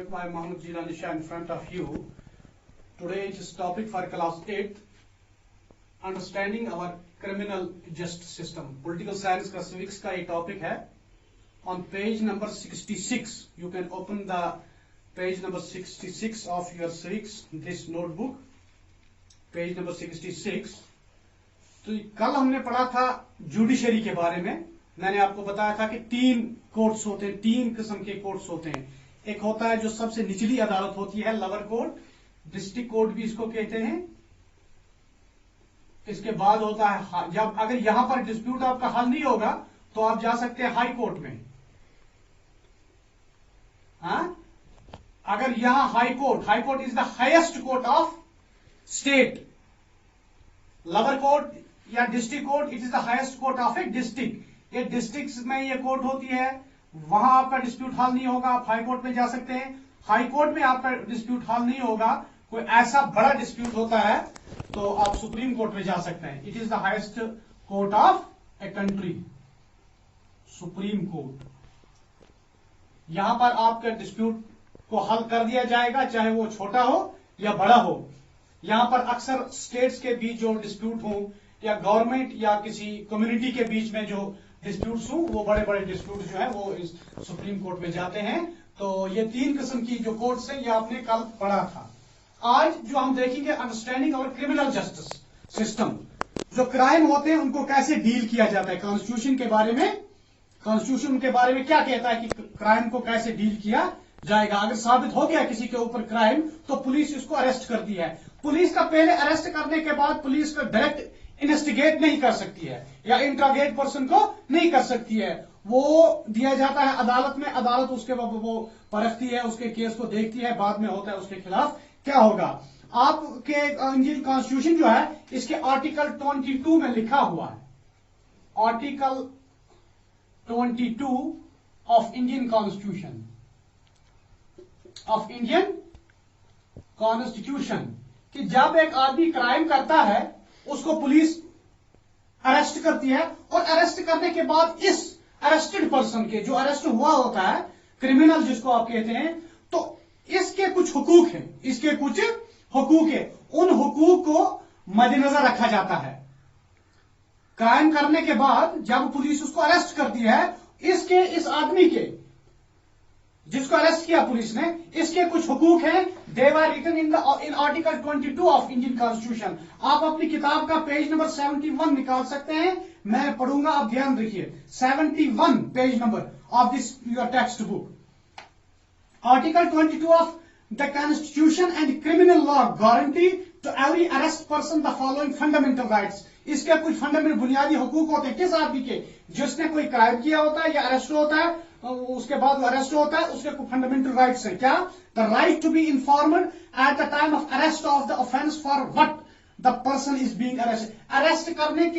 Assalamualaikum. I am Mohammed Jilani Shah in front of you. Today it is topic for class 8, understanding our criminal justice system. Political science का civics का एक topic है. On page number 66, you can open the page number 66 of your civics, this notebook, page number 66. तो कल हमने पढ़ा था judiciary के बारे में. मैंने आपको बताया था कि 3 कोर्ट्स होते हैं, 3 किस्म के कोर्ट्स होते हैं. एक होता है जो सबसे निचली अदालत होती है, लोअर कोर्ट, डिस्ट्रिक्ट कोर्ट भी इसको कहते हैं. इसके बाद होता है, जब अगर यहां पर डिस्प्यूट आपका हल नहीं होगा तो आप जा सकते हैं हाई कोर्ट में. अगर यहां high court is the highest court of state. Lower court या district court, it is the highest court of a district. ये डिस्ट्रिक्ट में ये कोर्ट होती है, वहां आपका डिस्प्यूट हल नहीं होगा, आप हाई कोर्ट में जा सकते हैं. हाई कोर्ट में आपका डिस्प्यूट हल नहीं होगा, कोई ऐसा बड़ा डिस्प्यूट होता है तो आप सुप्रीम कोर्ट में जा सकते हैं. It is the highest court of a country, supreme court. यहां पर आपके डिस्प्यूट को हल कर दिया जाएगा, चाहे वो छोटा हो या बड़ा हो. यहां पर अक्सर स्टेट्स के बीच जो डिस्प्यूट हो या गवर्नमेंट या किसी कम्युनिटी के बीच में जो डिस्प्यूट्स हो, वो बड़े बड़े डिस्प्यूट जो है वो इस सुप्रीम कोर्ट में जाते हैं. तो ये 3 किस्म की जो कोर्ट्स हैं ये आपने कल पढ़ा था. आज जो हम देखेंगे, अंडरस्टैंडिंग और क्रिमिनल जस्टिस सिस्टम. जो क्राइम होते हैं उनको कैसे डील किया जाता है. कॉन्स्टिट्यूशन के बारे में क्या कहता है कि क्राइम को कैसे डील किया जाएगा. अगर साबित हो गया किसी के ऊपर क्राइम तो पुलिस इसको अरेस्ट करती है. पुलिस का पहले अरेस्ट करने के बाद पुलिस का डायरेक्ट इन्वेस्टिगेट नहीं कर सकती है या इंट्रोगेट पर्सन को नहीं कर सकती है. वो दिया जाता है अदालत में, अदालत उसके वो परखती है, उसके केस को देखती है, बाद में होता है उसके खिलाफ क्या होगा. आपके इंडियन कॉन्स्टिट्यूशन जो है इसके आर्टिकल 22 में लिखा हुआ है, article 22 of Indian constitution, of Indian constitution, कि जब एक आदमी क्राइम करता है उसको पुलिस अरेस्ट करती है, और अरेस्ट करने के बाद इस अरेस्टेड पर्सन के, जो अरेस्ट हुआ होता है, क्रिमिनल जिसको आप कहते हैं, तो इसके कुछ हुकूक है. उन हुकूक को मद्देनजर रखा जाता है. क्राइम करने के बाद जब पुलिस उसको अरेस्ट करती है, इस आदमी के जिसको अरेस्ट किया पुलिस ने, इसके कुछ हुकूक हैं. They were written in article 22 of Indian constitution. आप अपनी किताब का पेज नंबर 71 निकाल सकते हैं, मैं पढ़ूंगा, आप ध्यान रखिए. 71 page number of this your text book. Article 22 of the constitution and criminal law guarantee to every arrest person the following fundamental rights. इसके कुछ फंडामेंटल बुनियादी हुकूक होते हैं किस आदमी के, जिसने कोई क्राइम किया होता है या अरेस्ट होता है, उसके बाद वो अरेस्ट होता है, उसके कुछ फंडामेंटल राइट्स हैं. क्या? The right to be informed at the time of arrest of the offence for what the person is being arrested. Arrest करने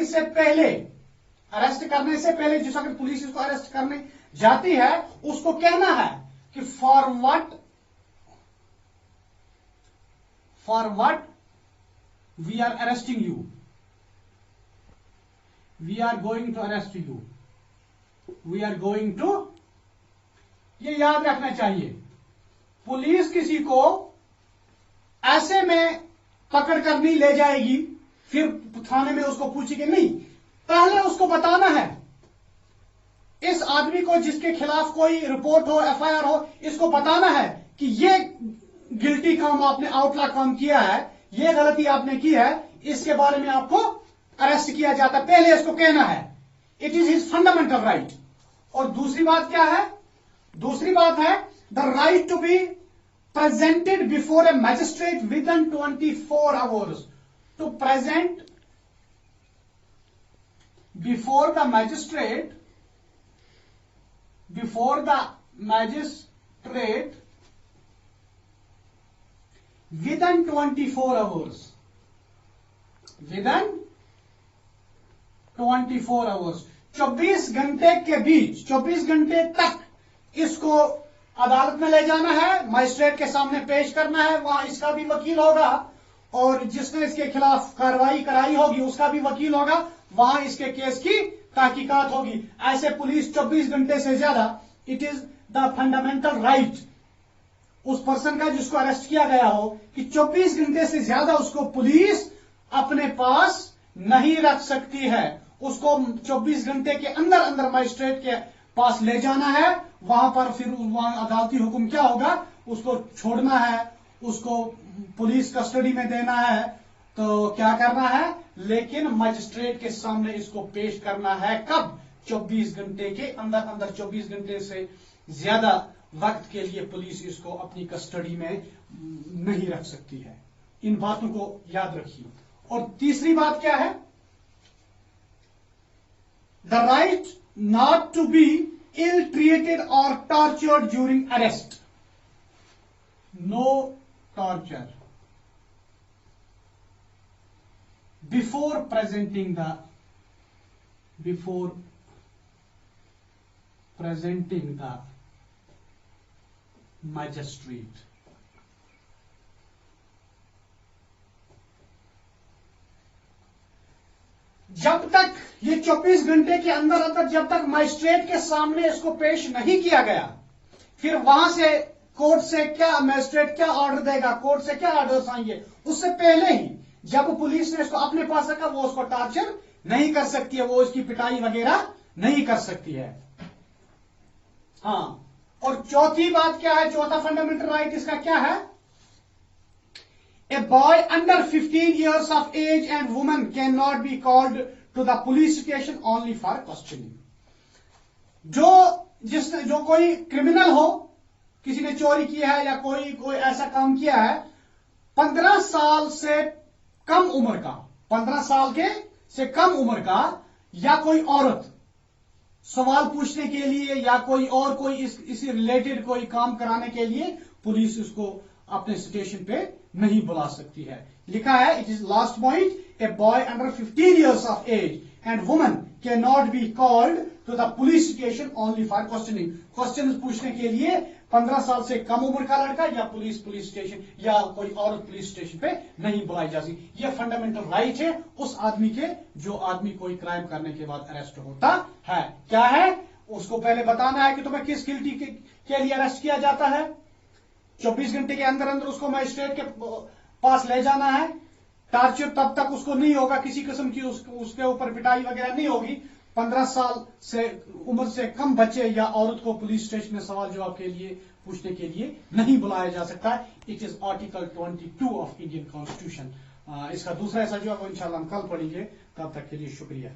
से पहले जिस अगर पुलिस इसको अरेस्ट करने जाती है, उसको कहना है कि for what we are arresting you, we are going to arrest you, we are going to. ये याद रखना चाहिए. पुलिस किसी को ऐसे में पकड़ कर नहीं ले जाएगी, फिर थाने में उसको पूछेगी नहीं. पहले उसको बताना है, इस आदमी को जिसके खिलाफ कोई रिपोर्ट हो, एफआईआर हो, इसको बताना है कि ये गिल्टी काम आपने, आउटला काम किया है, ये गलती आपने की है, इसके बारे में आपको अरेस्ट किया जाता है. पहले इसको कहना है. It is his fundamental right. और दूसरी बात क्या है? दूसरी बात है the right to be presented before a magistrate within 24 hours. To present before the magistrate within 24 hours, within 24 hours. 24 घंटे के बीच, 24 घंटे तक इसको अदालत में ले जाना है, मजिस्ट्रेट के सामने पेश करना है. वहां इसका भी वकील होगा और जिसने इसके खिलाफ कार्रवाई कराई होगी उसका भी वकील होगा. वहां इसके केस की तहकीकात होगी. ऐसे पुलिस 24 घंटे से ज्यादा, it is the fundamental right, उस पर्सन का जिसको अरेस्ट किया गया हो कि 24 घंटे से ज्यादा उसको पुलिस अपने पास नहीं रख सकती है। उसको 24 घंटे के अंदर अंदर मजिस्ट्रेट के पास ले जाना है। वहां पर फिर वहां अदालती हुक्म क्या होगा, उसको छोड़ना है, उसको पुलिस कस्टडी में देना है, तो क्या करना है, लेकिन मजिस्ट्रेट के सामने इसको पेश करना है। कब? 24 घंटे के अंदर अंदर। 24 घंटे से ज्यादा वक्त के लिए पुलिस इसको अपनी कस्टडी में नहीं रख सकती है। इन बातों को याद रखिए। और तीसरी बात क्या है, the right not to be ill treated और tortured during arrest. No torture before presenting the magistrate। जब तक ये 24 घंटे के अंदर अंदर जब तक मजिस्ट्रेट के सामने इसको पेश नहीं किया गया, फिर वहां से कोर्ट से क्या मजिस्ट्रेट क्या ऑर्डर देगा, कोर्ट से क्या ऑर्डर्स आएंगे, उससे पहले ही जब पुलिस ने इसको अपने पास रखा, वो उसको टॉर्चर नहीं कर सकती है, वो इसकी पिटाई वगैरह नहीं कर सकती है। हाँ, और चौथी बात क्या है, चौथा फंडामेंटल राइट इसका क्या है, a boy under 15 years of age and woman can not be called to the police station only for questioning. जो कोई क्रिमिनल हो, किसी ने चोरी किया है या कोई ऐसा काम किया है, 15 साल से कम उम्र का, 15 साल के से कम उम्र का, या कोई औरत सवाल पूछने के लिए या कोई इसी रिलेटेड कोई काम कराने के लिए पुलिस उसको अपने स्टेशन पे नहीं बुला सकती है। लिखा है, it is last point, a boy under 15 years of age and woman can not be called to the police station only for questioning. Question पूछने के लिए 15 साल से कम उम्र का लड़का या पुलिस स्टेशन या कोई औरत पुलिस स्टेशन पे नहीं बुलाई जा सकती। यह फंडामेंटल राइट है उस आदमी के जो आदमी कोई क्राइम करने के बाद अरेस्ट होता है। क्या है, उसको पहले बताना है कि तुम्हें किस गिल्टी के लिए अरेस्ट किया जाता है। 24 घंटे के अंदर अंदर उसको मजिस्ट्रेट के पास ले जाना है। टॉर्चर तब तक उसको नहीं होगा, किसी किस्म की उसके ऊपर पिटाई वगैरह नहीं होगी। 15 साल से उम्र से कम बच्चे या औरत को पुलिस स्टेशन में सवाल जवाब के लिए पूछने के लिए नहीं बुलाया जा सकता। It is article 22 of Indian constitution. इसका दूसरा ऐसा जो है वो इंशाल्लाह हम कल पढ़ेंगे। तब तक के लिए शुक्रिया।